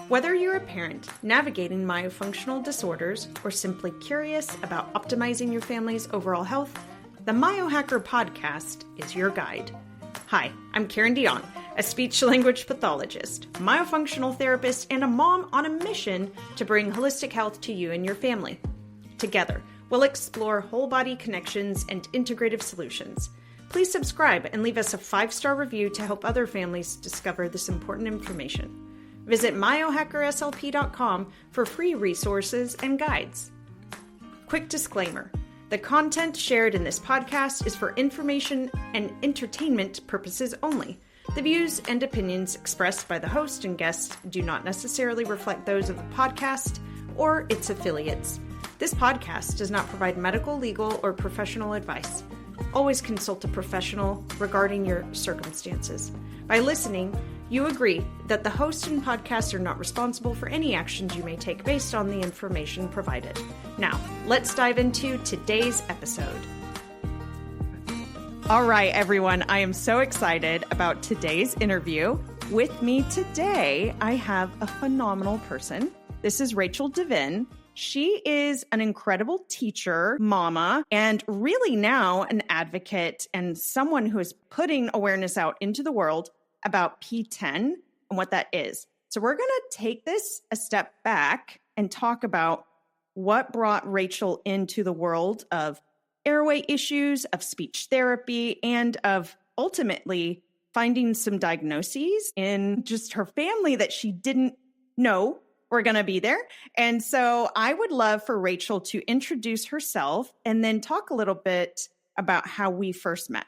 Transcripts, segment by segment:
Whether you're a parent navigating myofunctional disorders or simply curious about optimizing your family's overall health, the MyoHacker Podcast is your guide. Hi, I'm Karindy Ong, a speech-language pathologist, myofunctional therapist, and a mom on a mission to bring holistic health to you and your family. Together, we'll explore whole-body connections and integrative solutions. Please subscribe and leave us a 5-star review to help other families discover this important information. Visit myohackerslp.com for free resources and guides. Quick disclaimer. The content shared in this podcast is for information and entertainment purposes only. The views and opinions expressed by the host and guests do not necessarily reflect those of the podcast or its affiliates. This podcast does not provide medical, legal, or professional advice. Always consult a professional regarding your circumstances. By listening, you agree that the host and podcast are not responsible for any actions you may take based on the information provided. Now, let's dive into today's episode. All right, everyone, I am so excited about today's interview. With me today, I have a phenomenal person. This is Rachel Divin. She is an incredible teacher, mama, and really now an advocate and someone who is putting awareness out into the world about P10 and what that is. So we're going to take this a step back and talk about what brought Rachel into the world of airway issues, of speech therapy, and of ultimately finding some diagnoses in just her family that she didn't know were going to be there. And so I would love for Rachel to introduce herself and then talk a little bit about how we first met.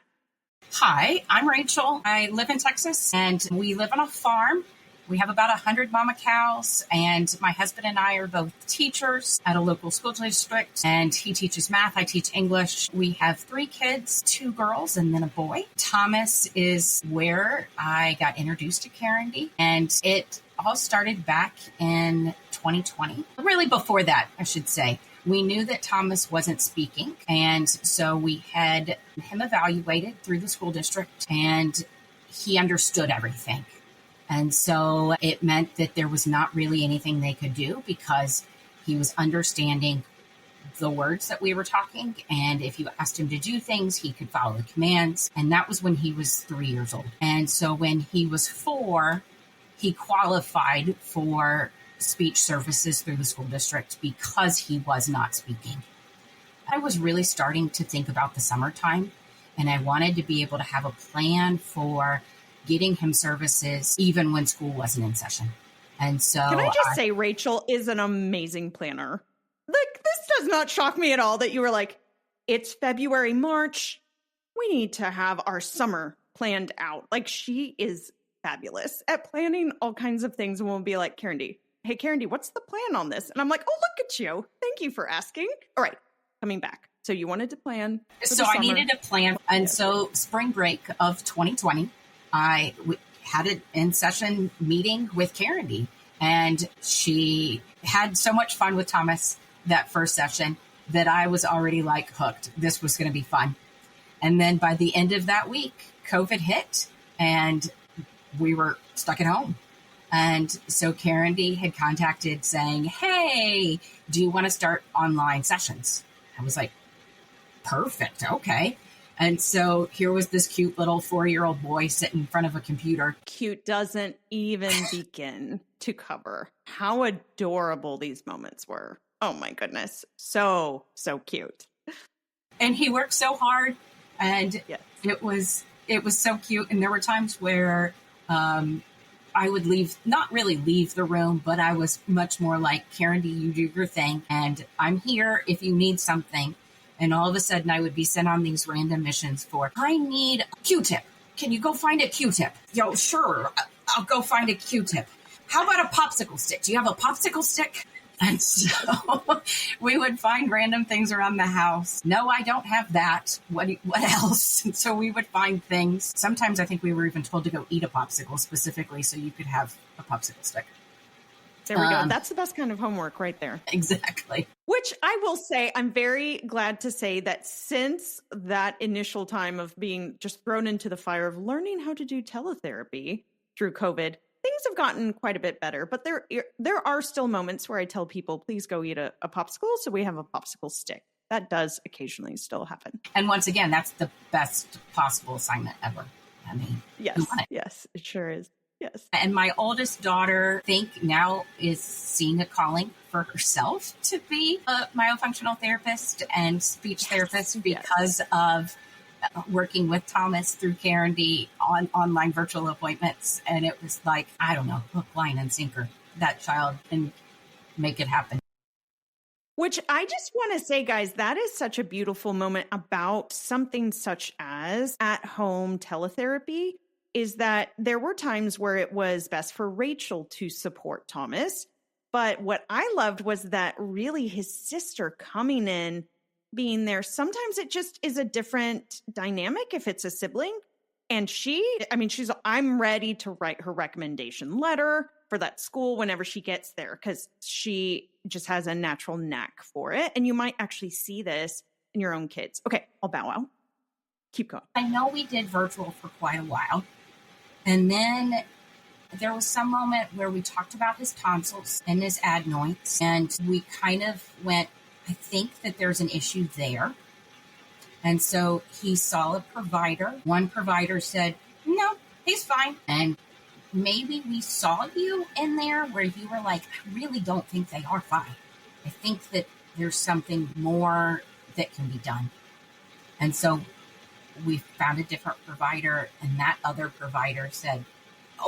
Hi, I'm Rachel. I live in Texas and we live on a farm. We have about 100 mama cows, and my husband and I are both teachers at a local school district, and he teaches math. I teach English. We have 3 kids, 2 girls and then a boy. Thomas is where I got introduced to Karindy, and it all started back in 2020. Really before that, I should say. We knew that Thomas wasn't speaking, and so we had him evaluated through the school district, and he understood everything. And so it meant that there was not really anything they could do because he was understanding the words that we were talking. And if you asked him to do things, he could follow the commands. And that was when he was 3 years old. And so when he was 4, he qualified for speech services through the school district because he was not speaking. I was really starting to think about the summertime, and I wanted to be able to have a plan for getting him services even when school wasn't in session. And so can I just say Rachel is an amazing planner. Like, this does not shock me at all that you were like, it's February, March. We need to have our summer planned out. Like, she is fabulous at planning all kinds of things. And we'll be like, Karindy, hey, Karindy, what's the plan on this? And I'm like, oh, look at you. Thank you for asking. All right, coming back. So you wanted to plan. So I needed a plan. And so spring break of 2020, I had an in-session meeting with Karindy, and she had so much fun with Thomas that first session that I was already like hooked. This was going to be fun. And then by the end of that week, COVID hit and we were stuck at home. And so Karindy had contacted saying, hey, do you want to start online sessions? I was like, perfect. Okay. And so here was this cute little 4-year-old boy sitting in front of a computer. Cute doesn't even begin to cover how adorable these moments were. Oh my goodness. So cute. And he worked so hard, and yes. it was so cute. And there were times where I would not really leave the room, but I was much more like, Karindy, you do your thing, and I'm here if you need something. And all of a sudden I would be sent on these random missions for, I need a Q-tip. Can you go find a Q-tip? Yo, sure. I'll go find a Q-tip. How about a popsicle stick? Do you have a popsicle stick? And so we would find random things around the house. No, I don't have that. What else? And so we would find things. Sometimes I think we were even told to go eat a popsicle specifically so you could have a popsicle stick. There we go. That's the best kind of homework right there. Exactly. Which I will say, I'm very glad to say that since that initial time of being just thrown into the fire of learning how to do teletherapy through COVID, things have gotten quite a bit better, but there are still moments where I tell people, please go eat a popsicle. So we have a popsicle stick. That does occasionally still happen. And once again, that's the best possible assignment ever. I mean, yes, it sure is. Yes. And my oldest daughter, I think now is seeing a calling for herself to be a myofunctional therapist and speech therapist because of working with Thomas through Karindy on online virtual appointments. And it was like, I don't know, hook, line, and sinker. That child can make it happen. Which I just want to say, guys, that is such a beautiful moment about something such as at-home teletherapy, is that there were times where it was best for Rachel to support Thomas. But what I loved was that really his sister coming in, being there. Sometimes it just is a different dynamic if it's a sibling. And I'm ready to write her recommendation letter for that school whenever she gets there, because she just has a natural knack for it. And you might actually see this in your own kids. Okay, I'll bow out. Keep going. I know we did virtual for quite a while. And then there was some moment where we talked about his tonsils and his adenoids. And we kind of went, I think that there's an issue there. And so he saw a provider. One provider said, no, he's fine. And maybe we saw you in there where you were like, I really don't think they are fine. I think that there's something more that can be done. And so we found a different provider, and that other provider said,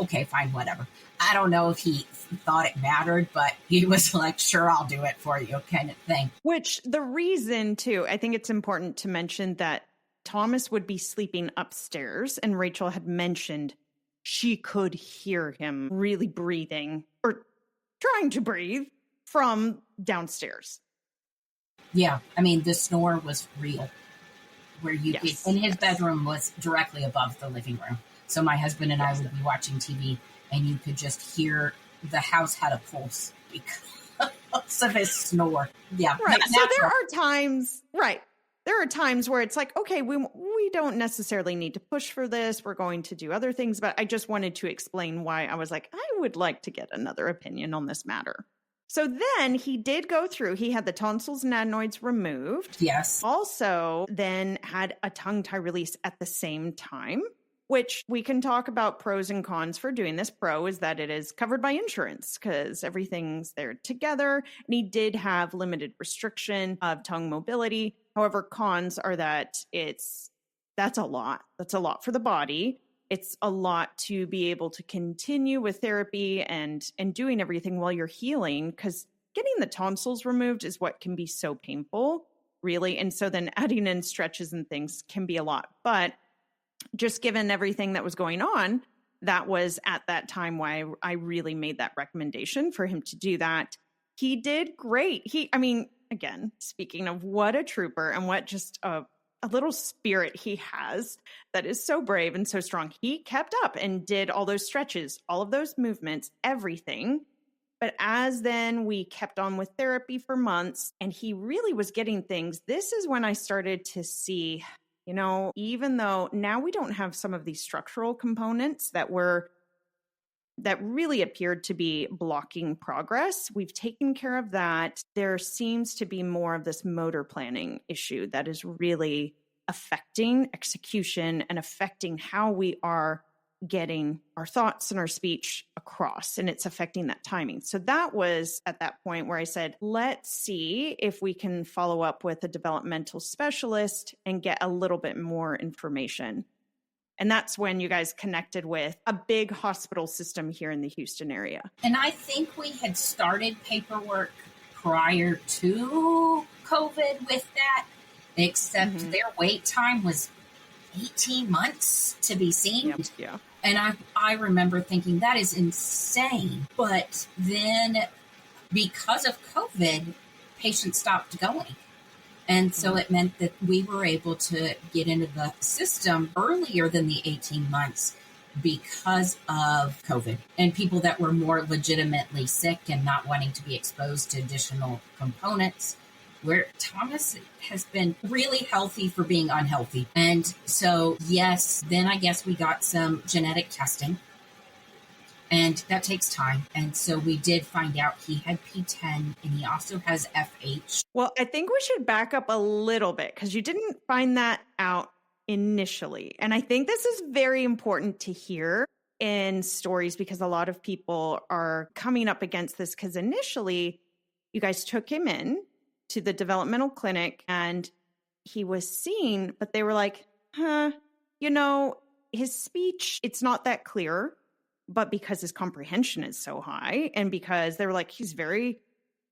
okay, fine, whatever. I don't know if he thought it mattered, but he was like, sure, I'll do it for you kind of thing. Which the reason too, I think it's important to mention that Thomas would be sleeping upstairs, and Rachel had mentioned she could hear him really breathing or trying to breathe from downstairs. Yeah. I mean, the snore was real. Where and his bedroom was directly above the living room. So my husband and I would be watching TV, and you could just hear the house had a pulse because of his snore. Yeah. Right. So there are times where it's like, okay, we don't necessarily need to push for this. We're going to do other things. But I just wanted to explain why I was like, I would like to get another opinion on this matter. So then he did go through, he had the tonsils and adenoids removed. Yes. Also then had a tongue tie release at the same time, which we can talk about pros and cons for doing this. Pro is that it is covered by insurance because everything's there together. And he did have limited restriction of tongue mobility. However, cons are that that's a lot. That's a lot for the body. It's a lot to be able to continue with therapy and doing everything while you're healing, because getting the tonsils removed is what can be so painful, really. And so then adding in stretches and things can be a lot. But just given everything that was going on, that was at that time why I really made that recommendation for him to do that. He did great. Again, speaking of what a trooper and what just a little spirit he has that is so brave and so strong. He kept up and did all those stretches, all of those movements, everything. But as then we kept on with therapy for months and he really was getting things, this is when I started to see, even though now we don't have some of these structural components that really appeared to be blocking progress. We've taken care of that. There seems to be more of this motor planning issue that is really affecting execution and affecting how we are getting our thoughts and our speech across, and it's affecting that timing. So that was at that point where I said, let's see if we can follow up with a developmental specialist and get a little bit more information. And that's when you guys connected with a big hospital system here in the Houston area. And I think we had started paperwork prior to COVID with that, except their wait time was 18 months to be seen. Yep, yeah. And I remember thinking, that is insane. But then because of COVID, patients stopped going. And so it meant that we were able to get into the system earlier than the 18 months because of COVID and people that were more legitimately sick and not wanting to be exposed to additional components, where Thomas has been really healthy for being unhealthy. And so, yes, then I guess we got some genetic testing. And that takes time. And so we did find out he had P10 and he also has FH. Well, I think we should back up a little bit because you didn't find that out initially. And I think this is very important to hear in stories because a lot of people are coming up against this because initially you guys took him in to the developmental clinic and he was seen, but they were like, his speech, it's not that clear, but because his comprehension is so high and because they were like, he's very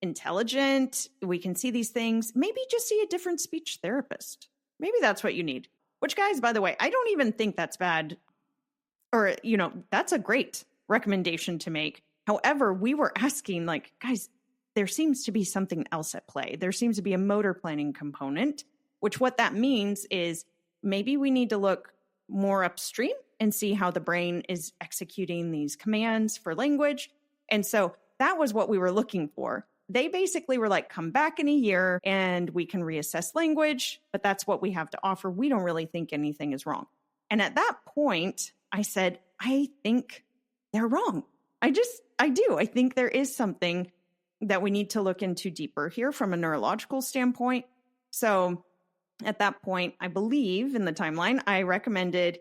intelligent, we can see these things, maybe just see a different speech therapist. Maybe that's what you need. Which, guys, by the way, I don't even think that's bad or, that's a great recommendation to make. However, we were asking like, guys, there seems to be something else at play. There seems to be a motor planning component, which what that means is maybe we need to look more upstream and see how the brain is executing these commands for language. And so that was what we were looking for. They basically were like, come back in a year and we can reassess language, but that's what we have to offer. We don't really think anything is wrong. And at that point, I said, I think they're wrong. I do. I think there is something that we need to look into deeper here from a neurological standpoint. So at that point, I believe in the timeline, I recommended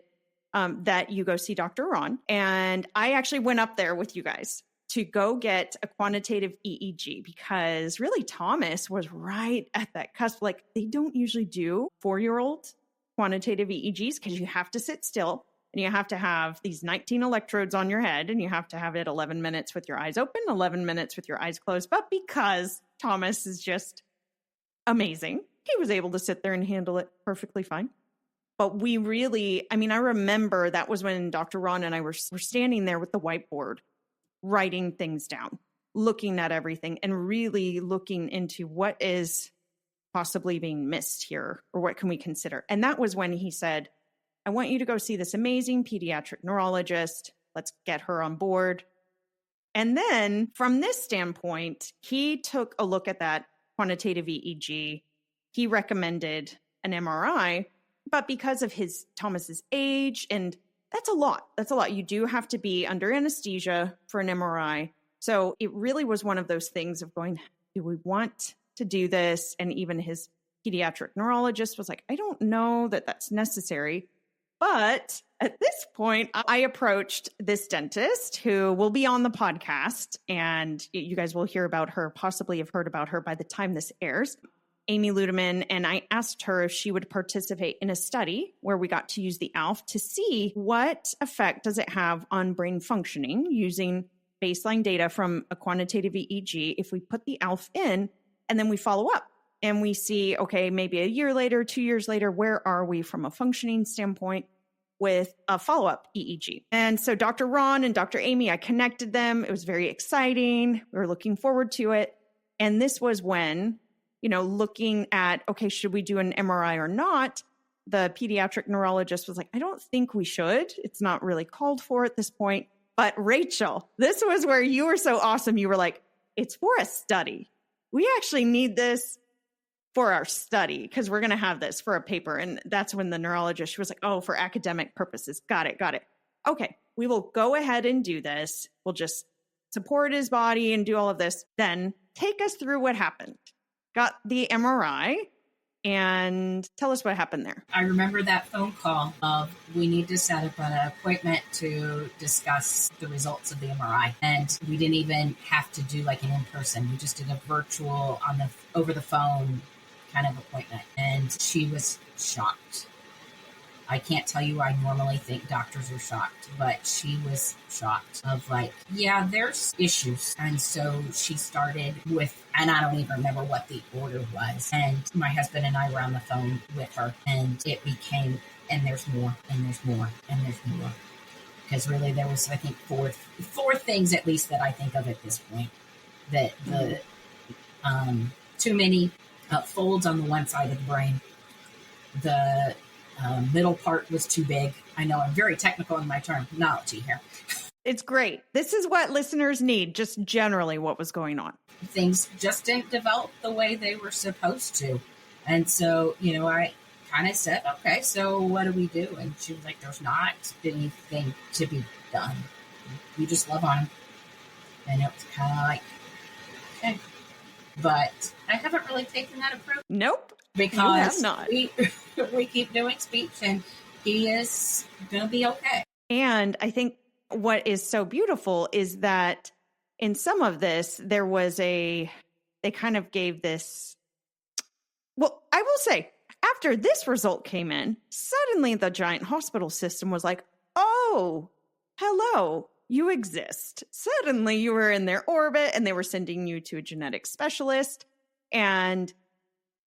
that you go see Dr. Ron. And I actually went up there with you guys to go get a quantitative EEG because really Thomas was right at that cusp. Like they don't usually do 4-year-old quantitative EEGs because you have to sit still and you have to have these 19 electrodes on your head and you have to have it 11 minutes with your eyes open, 11 minutes with your eyes closed. But because Thomas is just amazing, he was able to sit there and handle it perfectly fine. But we really, I remember that was when Dr. Ron and I were standing there with the whiteboard, writing things down, looking at everything and really looking into what is possibly being missed here or what can we consider. And that was when he said, I want you to go see this amazing pediatric neurologist. Let's get her on board. And then from this standpoint, he took a look at that quantitative EEG. He recommended an MRI, but because of Thomas's age, and that's a lot. That's a lot. You do have to be under anesthesia for an MRI. So it really was one of those things of going, do we want to do this? And even his pediatric neurologist was like, I don't know that that's necessary. But at this point, I approached this dentist who will be on the podcast, and you guys will hear about her, possibly have heard about her by the time this airs, Amy Ludeman, and I asked her if she would participate in a study where we got to use the ALF to see what effect does it have on brain functioning using baseline data from a quantitative EEG if we put the ALF in and then we follow up. And we see, okay, maybe a year later, 2 years later, where are we from a functioning standpoint with a follow-up EEG? And so Dr. Ron and Dr. Amy, I connected them. It was very exciting. We were looking forward to it. And this was when, looking at, okay, should we do an MRI or not? The pediatric neurologist was like, I don't think we should. It's not really called for at this point. But Rachel, this was where you were so awesome. You were like, it's for a study. We actually need this for our study because we're going to have this for a paper. And that's when the neurologist, she was like, oh, for academic purposes. Got it. Okay, we will go ahead and do this. We'll just support his body and do all of this. Then take us through what happened. Got the MRI and tell us what happened there. I remember that phone call of we need to set up an appointment to discuss the results of the MRI. And we didn't even have to do like an in-person. We just did a virtual over the phone kind of appointment. And she was shocked. I can't tell you I normally think doctors are shocked, but she was shocked of like, yeah, there's issues. And so she started with, and I don't even remember what the order was. And my husband and I were on the phone with her and it became, and there's more, and there's more, and there's more. Because really there was, I think, four things at least that I think of at this point. That the too many folds on the one side of the brain. The middle part was too big. I know I'm very technical in my terminology here. It's great. This is what listeners need, just generally what was going on. Things just didn't develop the way they were supposed to. And so, I kind of said, okay, so what do we do? And she was like, there's not anything to be done. You just love on him. And it was kind of like, okay. But I haven't really taken that approach. Nope. Because you have not. we keep doing speech and he is going to be okay. And I think what is so beautiful is that in some of this, they kind of gave this, well, I will say, after this result came in, suddenly the giant hospital system was like, oh, hello, you exist. Suddenly you were in their orbit and they were sending you to a genetic specialist, and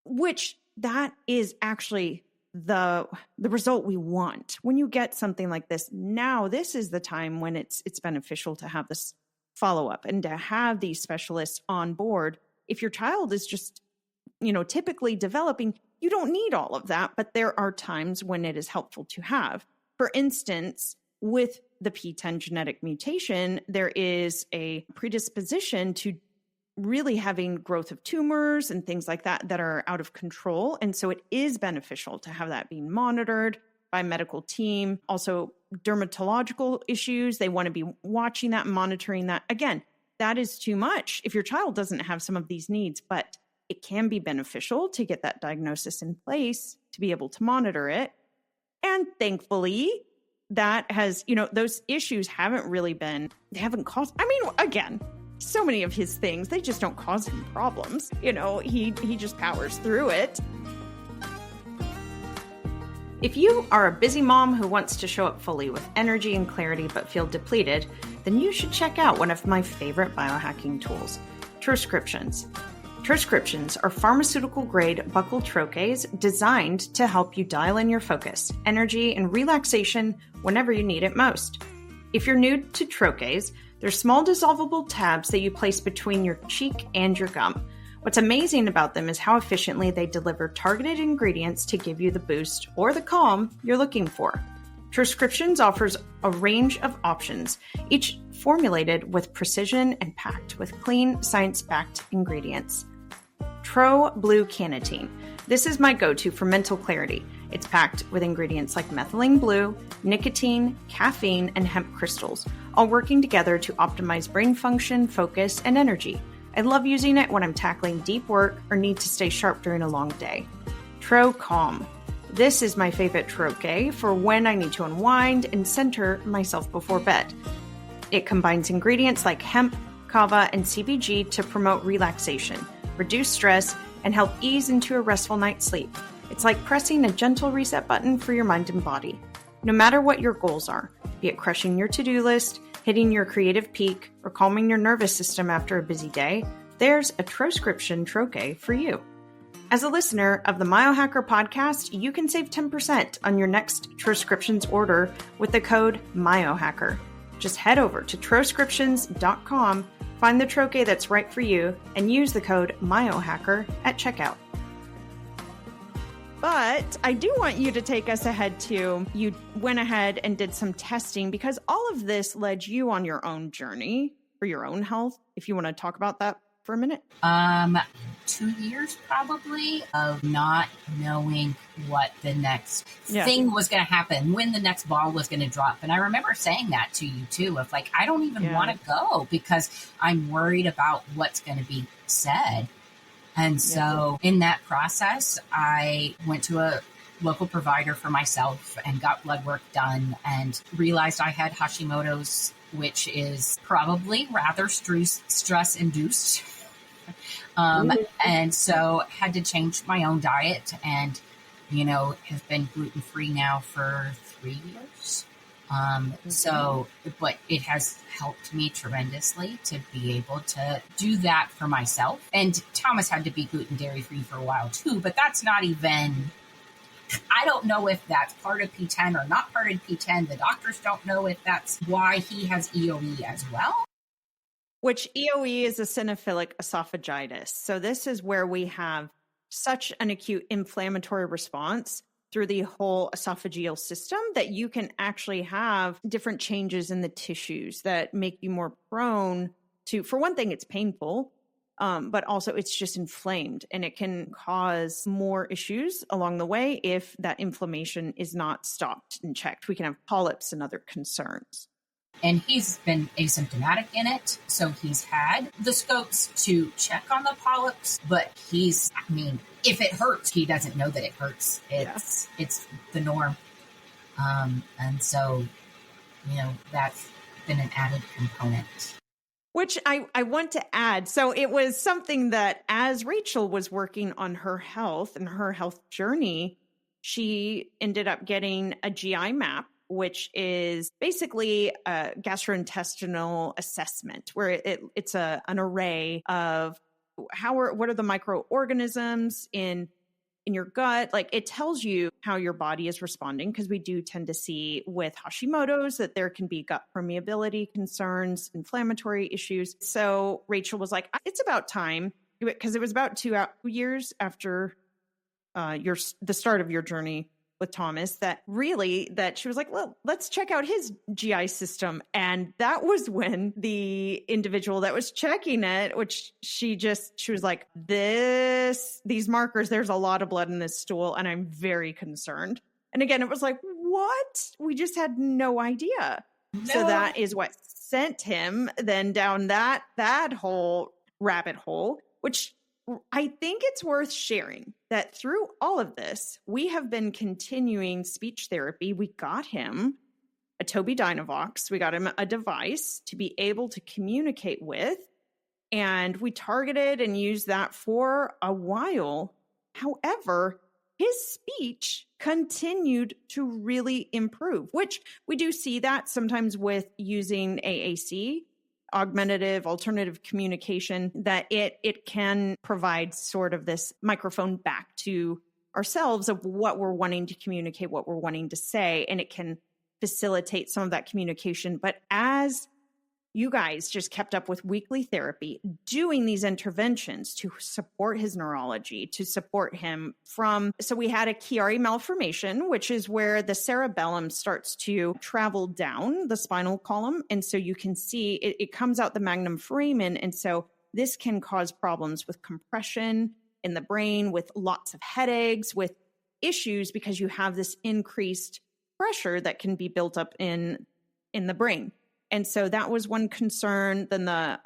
which that is actually the result we want. When you get something like this, now this is the time when it's beneficial to have this follow-up and to have these specialists on board. If your child is just, typically developing, you don't need all of that, but there are times when it is helpful to have. For instance, with the P10 genetic mutation, there is a predisposition to really having growth of tumors and things like that are out of control. And so it is beneficial to have that being monitored by a medical team. Also, dermatological issues, they want to be watching that, monitoring that. Again, that is too much if your child doesn't have some of these needs, but it can be beneficial to get that diagnosis in place to be able to monitor it. And thankfully, that has, those issues they haven't caused, again, so many of his things, they just don't cause him problems. He just powers through it. If you are a busy mom who wants to show up fully with energy and clarity but feel depleted, then you should check out one of my favorite biohacking tools, Transcriptions. Transcriptions are pharmaceutical-grade buccal troches designed to help you dial in your focus, energy, and relaxation whenever you need it most. If you're new to troches, they're small dissolvable tabs that you place between your cheek and your gum. What's amazing about them is how efficiently they deliver targeted ingredients to give you the boost or the calm you're looking for. Transcriptions offers a range of options, each formulated with precision and packed with clean, science-backed ingredients. Tro Blue Cannatine. This is my go-to for mental clarity. It's packed with ingredients like methylene blue, nicotine, caffeine, and hemp crystals, all working together to optimize brain function, focus, and energy. I love using it when I'm tackling deep work or need to stay sharp during a long day. Tro Calm. This is my favorite troche for when I need to unwind and center myself before bed. It combines ingredients like hemp, kava, and CBG to promote relaxation, reduce stress, and help ease into a restful night's sleep. It's like pressing a gentle reset button for your mind and body. No matter what your goals are, be it crushing your to-do list, hitting your creative peak, or calming your nervous system after a busy day, there's a Transcription troche for you. As a listener of the MyoHacker Podcast, you can save 10% on your next Transcriptions order with the code MyoHacker. Just head over to Transcriptions.com, find the troche that's right for you, and use the code MyoHacker at checkout. But I do want you to take us ahead to, you went ahead and did some testing because all of this led you on your own journey for your own health. If you want to talk about that for a minute. 2 years probably of not knowing what the next thing was going to happen, when the next ball was going to drop. And I remember saying that to you too, of like, I don't even want to go because I'm worried about what's going to be said. And so in that process, I went to a local provider for myself and got blood work done and realized I had Hashimoto's, which is probably rather stress-induced. And so had to change my own diet and, have been gluten-free now for 3 years. But it has helped me tremendously to be able to do that for myself. And Thomas had to be gluten dairy free for a while too, but that's not even, I don't know if that's part of P10 or not part of P10. The doctors don't know if that's why he has EOE as well. Which EOE is eosinophilic esophagitis. So this is where we have such an acute inflammatory response through the whole esophageal system that you can actually have different changes in the tissues that make you more prone to, for one thing, it's painful, but also it's just inflamed and it can cause more issues along the way if that inflammation is not stopped and checked. We can have polyps and other concerns. And he's been asymptomatic in it. So he's had the scopes to check on the polyps, but if it hurts, he doesn't know that it hurts. It's the norm. And so, that's been an added component. Which I want to add. So it was something that as Rachel was working on her health and her health journey, she ended up getting a GI map, which is basically a gastrointestinal assessment where it's an array of what are the microorganisms in your gut. Like, it tells you how your body is responding, because we do tend to see with Hashimoto's that there can be gut permeability concerns, inflammatory issues. So Rachel was like, it's about time, because it was about 2 years after the start of your journey with Thomas that she was like, well, let's check out his GI system. And that was when the individual that was checking it, which she was like, these markers, there's a lot of blood in this stool, and I'm very concerned. And again, it was like, what? We just had no idea. No. So that is what sent him then down that whole rabbit hole, which I think it's worth sharing that through all of this, we have been continuing speech therapy. We got him a Tobii Dynavox. We got him a device to be able to communicate with, and we targeted and used that for a while. However, his speech continued to really improve, which we do see that sometimes with using AAC, augmentative alternative communication, that it can provide sort of this microphone back to ourselves of what we're wanting to communicate, what we're wanting to say, and it can facilitate some of that communication. But as you guys just kept up with weekly therapy, doing these interventions to support his neurology, to support him so we had a Chiari malformation, which is where the cerebellum starts to travel down the spinal column. And so you can see it comes out the magnum foramen. And so this can cause problems with compression in the brain, with lots of headaches, with issues, because you have this increased pressure that can be built up in the brain. And so that was one concern. Then the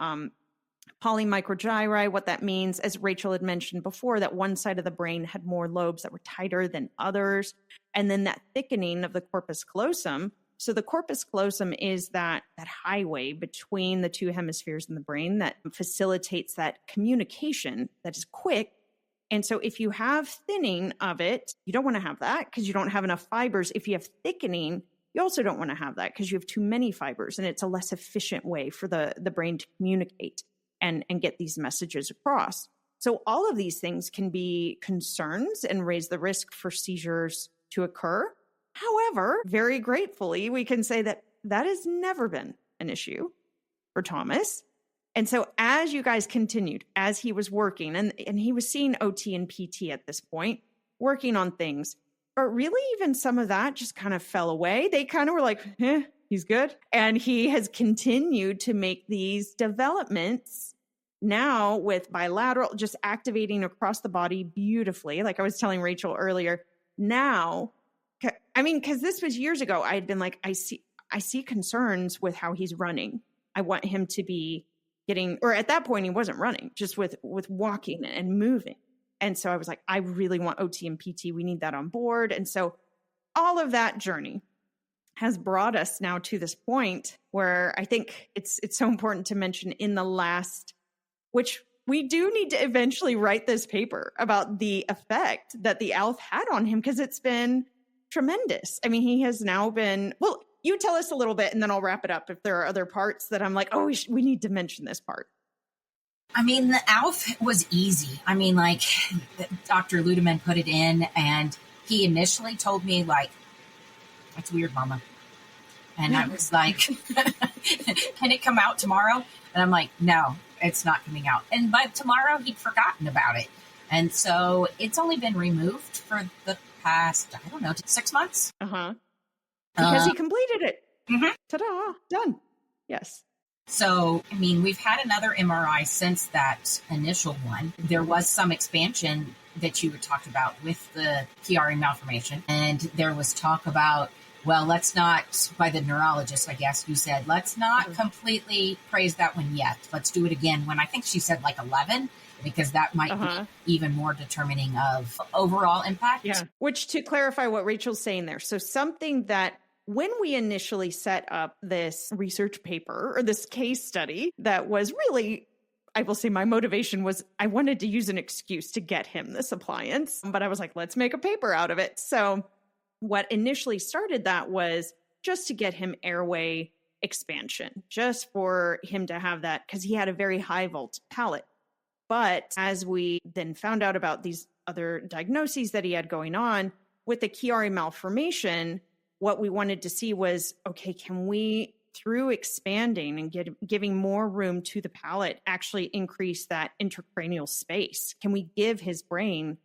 polymicrogyri, what that means, as Rachel had mentioned before, that one side of the brain had more lobes that were tighter than others. And then that thickening of the corpus callosum. So the corpus callosum is that highway between the two hemispheres in the brain that facilitates that communication that is quick. And so if you have thinning of it, you don't want to have that because you don't have enough fibers. If you have thickening, you also don't want to have that because you have too many fibers, and it's a less efficient way for the brain to communicate and get these messages across. So all of these things can be concerns and raise the risk for seizures to occur. However, very gratefully, we can say that has never been an issue for Thomas. And so as you guys continued, as he was working, and he was seeing OT and PT at this point, working on things, but really, even some of that just kind of fell away. They kind of were like, he's good. And he has continued to make these developments now with bilateral, just activating across the body beautifully. Like I was telling Rachel earlier, now, because this was years ago, I had been like, I see concerns with how he's running. I want him to be or at that point, he wasn't running, just with walking and moving. And so I was like, I really want OT and PT. We need that on board. And so all of that journey has brought us now to this point where I think it's so important to mention in the last, which we do need to eventually write this paper about the effect that the ALF had on him, because it's been tremendous. I mean, he has now been, well, you tell us a little bit and then I'll wrap it up if there are other parts that I'm like, oh, we need to mention this part. I mean, the ALF was easy. I mean, like, Dr. Ludeman put it in, and he initially told me, like, that's weird, Mama. And I was like, can it come out tomorrow? And I'm like, no, it's not coming out. And by tomorrow, he'd forgotten about it. And so it's only been removed for the past, 6 months. Uh-huh. Because he completed it. Mm-hmm. Ta-da, done. Yes. So, I mean, we've had another MRI since that initial one. There was some expansion that you had talked about with the Chiari malformation. And there was talk about well, let's not, by the neurologist, I guess you said, let's not completely praise that one yet. Let's do it again when I think she said like 11, because that might be even more determining of overall impact. Yeah. Which, to clarify what Rachel's saying there. So something that when we initially set up this research paper or this case study, that was really, I will say my motivation was I wanted to use an excuse to get him this appliance, but I was like, let's make a paper out of it. So what initially started that was just to get him airway expansion, just for him to have that, because he had a very high volt palate. But as we then found out about these other diagnoses that he had going on with the Chiari malformation, what we wanted to see was, okay, can we, through expanding and giving more room to the palate, actually increase that intracranial space? Can we give his brain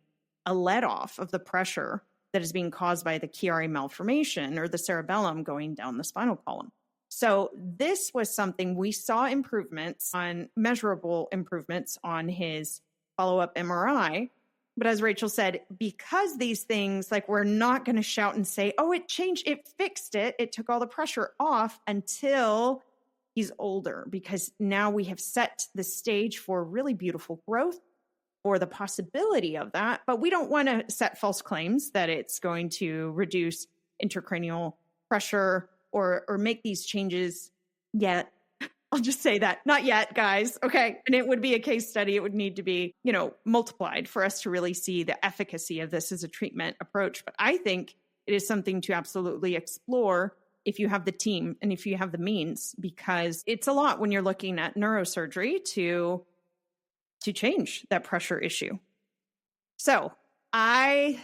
a let off of the pressure that is being caused by the Chiari malformation or the cerebellum going down the spinal column? So this was something we saw measurable improvements on his follow-up MRI. But as Rachel said, because these things, like, we're not going to shout and say, oh, it changed, it fixed it. It took all the pressure off until he's older, because now we have set the stage for really beautiful growth, or the possibility of that. But we don't want to set false claims that it's going to reduce intracranial pressure or make these changes yet. I'll just say that. Not yet, guys. Okay. And it would be a case study. It would need to be, multiplied for us to really see the efficacy of this as a treatment approach. But I think it is something to absolutely explore if you have the team and if you have the means, because it's a lot when you're looking at neurosurgery to change that pressure issue. So I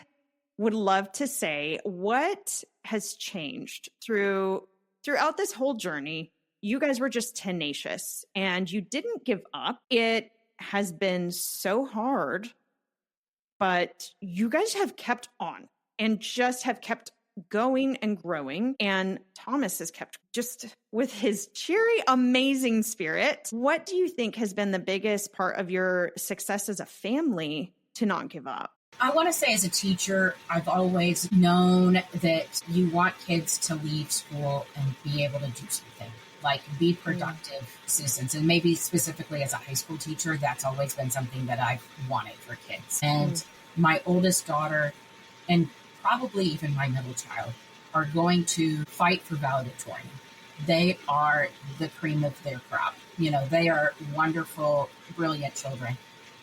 would love to say, what has changed throughout this whole journey? You guys were just tenacious and you didn't give up. It has been so hard, but you guys have kept on and just have kept going and growing. And Thomas has kept just with his cheery, amazing spirit. What do you think has been the biggest part of your success as a family to not give up? I want to say, as a teacher, I've always known that you want kids to leave school and be able to do something, like be productive citizens. And maybe specifically as a high school teacher, that's always been something that I've wanted for kids. And my oldest daughter, and probably even my middle child, are going to fight for valedictorian. They are the cream of their crop. They are wonderful, brilliant children.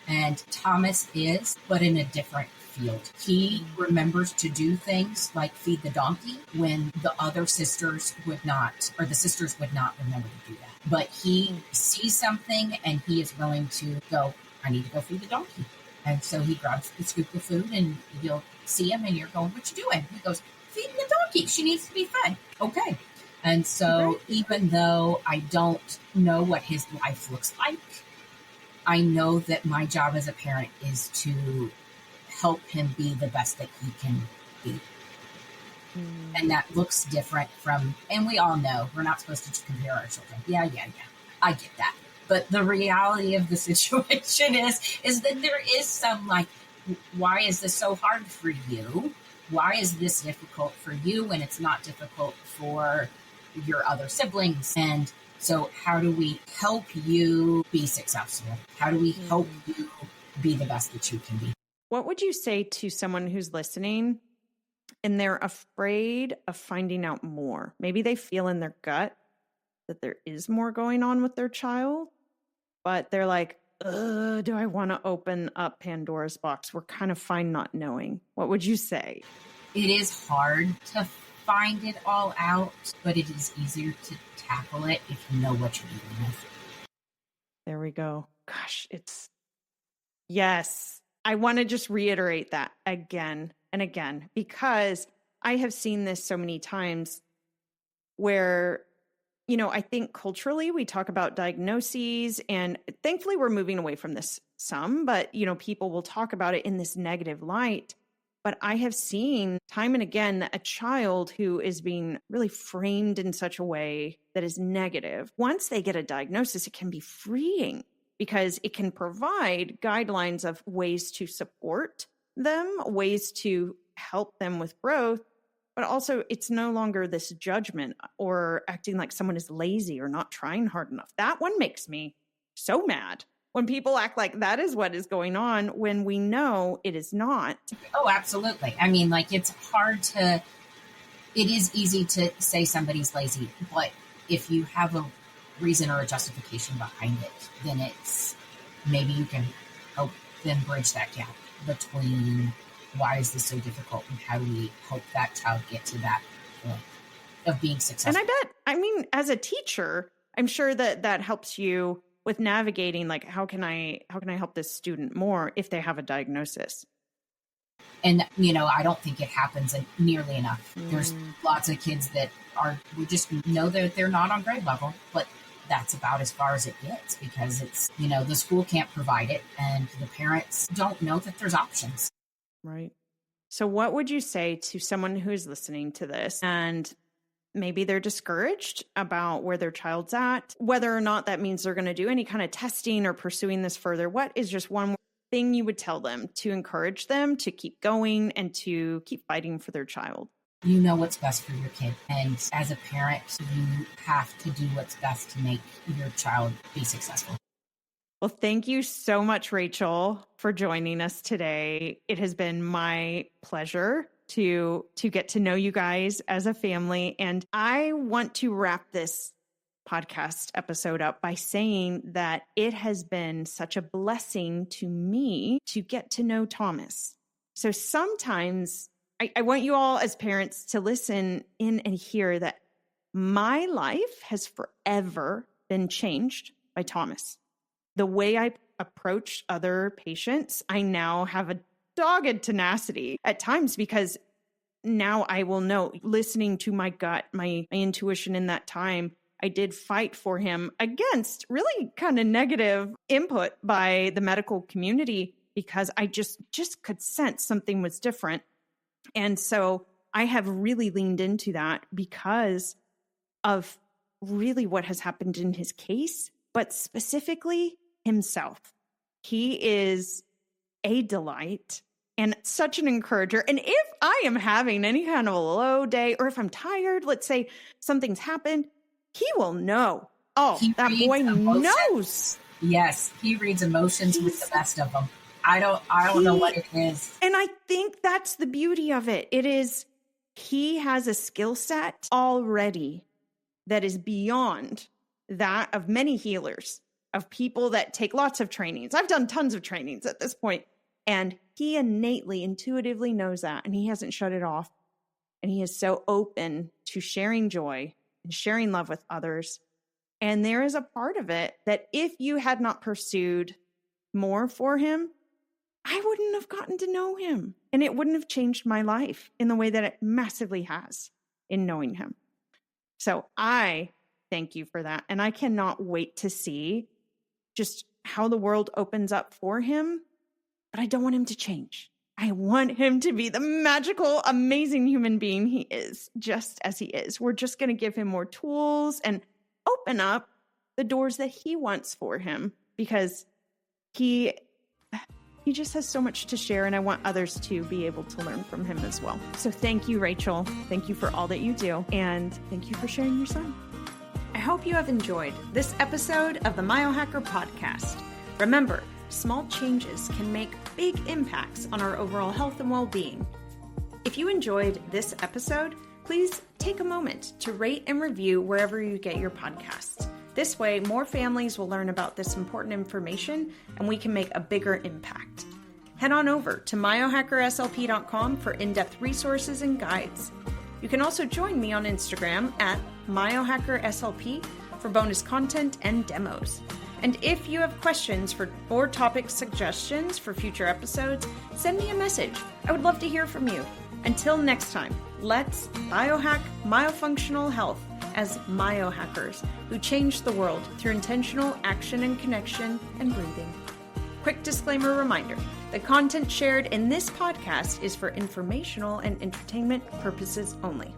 And Thomas is, but in a different field. He remembers to do things like feed the donkey when the other sisters would not, or the sisters would not remember to do that. But he sees something and he is willing to go, I need to go feed the donkey. And so he grabs the scoop of food and you'll see him and you're going, what you doing? He goes, feeding the donkey. She needs to be fed. Okay. And so even though I don't know what his life looks like, I know that my job as a parent is to help him be the best that he can be. And that looks different from, and we all know we're not supposed to just compare our children. Yeah. I get that. But the reality of the situation is that there is some, like, why is this so hard for you? Why is this difficult for you when it's not difficult for your other siblings? And so how do we help you be successful? How do we help you be the best that you can be? What would you say to someone who's listening and they're afraid of finding out more? Maybe they feel in their gut that there is more going on with their child, but they're like, do I want to open up Pandora's box? We're kind of fine not knowing. What would you say? It is hard to find it all out, but it is easier to tackle it if you know what you're dealing with. There we go. Gosh, yes. I want to just reiterate that again and again, because I have seen this so many times where, I think culturally we talk about diagnoses, and thankfully we're moving away from this some, but, people will talk about it in this negative light. But I have seen time and again that a child who is being really framed in such a way that is negative, once they get a diagnosis, it can be freeing because it can provide guidelines of ways to support them, ways to help them with growth. but also it's no longer this judgment or acting like someone is lazy or not trying hard enough. That one makes me so mad when people act like that is what is going on when we know it is not. Oh, absolutely. I mean, like, it is easy to say somebody's lazy, but if you have a reason or a justification behind it, then maybe you can help them bridge that gap between why is this so difficult and how do we help that child get to that point of being successful. And I mean, as a teacher, I'm sure that helps you with navigating, like, how can I help this student more if they have a diagnosis? And, I don't think it happens nearly enough. There's lots of kids that we just know that they're not on grade level, but that's about as far as it gets because it's, the school can't provide it and the parents don't know that there's options. Right. So what would you say to someone who's listening to this and maybe they're discouraged about where their child's at, whether or not that means they're going to do any kind of testing or pursuing this further? What is just one thing you would tell them to encourage them to keep going and to keep fighting for their child? You know what's best for your kid. And as a parent, you have to do what's best to make your child be successful. Well, thank you so much, Rachel, for joining us today. It has been my pleasure to get to know you guys as a family. And I want to wrap this podcast episode up by saying that it has been such a blessing to me to get to know Thomas. So sometimes I want you all as parents to listen in and hear that my life has forever been changed by Thomas. The way I approach other patients, I now have a dogged tenacity at times because now I will know, listening to my gut, my intuition in that time, I did fight for him against really kind of negative input by the medical community because I just could sense something was different. And so I have really leaned into that because of really what has happened in his case, but specifically himself. He is a delight and such an encourager. And if I am having any kind of a low day, or if I'm tired, let's say something's happened, he will know. Oh, that boy knows. Yes, he reads emotions with the best of them. I don't know what it is. And I think that's the beauty of it. It is, he has a skill set already that is beyond that of many healers, of people that take lots of trainings. I've done tons of trainings at this point, and he innately, intuitively knows that, and he hasn't shut it off. And he is so open to sharing joy and sharing love with others. And there is a part of it that if you had not pursued more for him, I wouldn't have gotten to know him. And it wouldn't have changed my life in the way that it massively has in knowing him. So I thank you for that. And I cannot wait to see just how the world opens up for him. But I don't want him to change. I want him to be the magical, amazing human being he is, just as he is. We're just going to give him more tools and open up the doors that he wants for him because he just has so much to share, and I want others to be able to learn from him as well. So thank you, Rachel. Thank you for all that you do, and thank you for sharing your son. I hope you have enjoyed this episode of the MyoHacker Podcast. Remember, small changes can make big impacts on our overall health and well-being. If you enjoyed this episode, please take a moment to rate and review wherever you get your podcasts. This way, more families will learn about this important information and we can make a bigger impact. Head on over to myohackerslp.com for in-depth resources and guides. You can also join me on Instagram at MyoHackerSLP for bonus content and demos. And if you have questions or topic suggestions for future episodes, send me a message. I would love to hear from you. Until next time, let's biohack myofunctional health as MyoHackers who change the world through intentional action and connection and breathing. Quick disclaimer reminder, the content shared in this podcast is for informational and entertainment purposes only.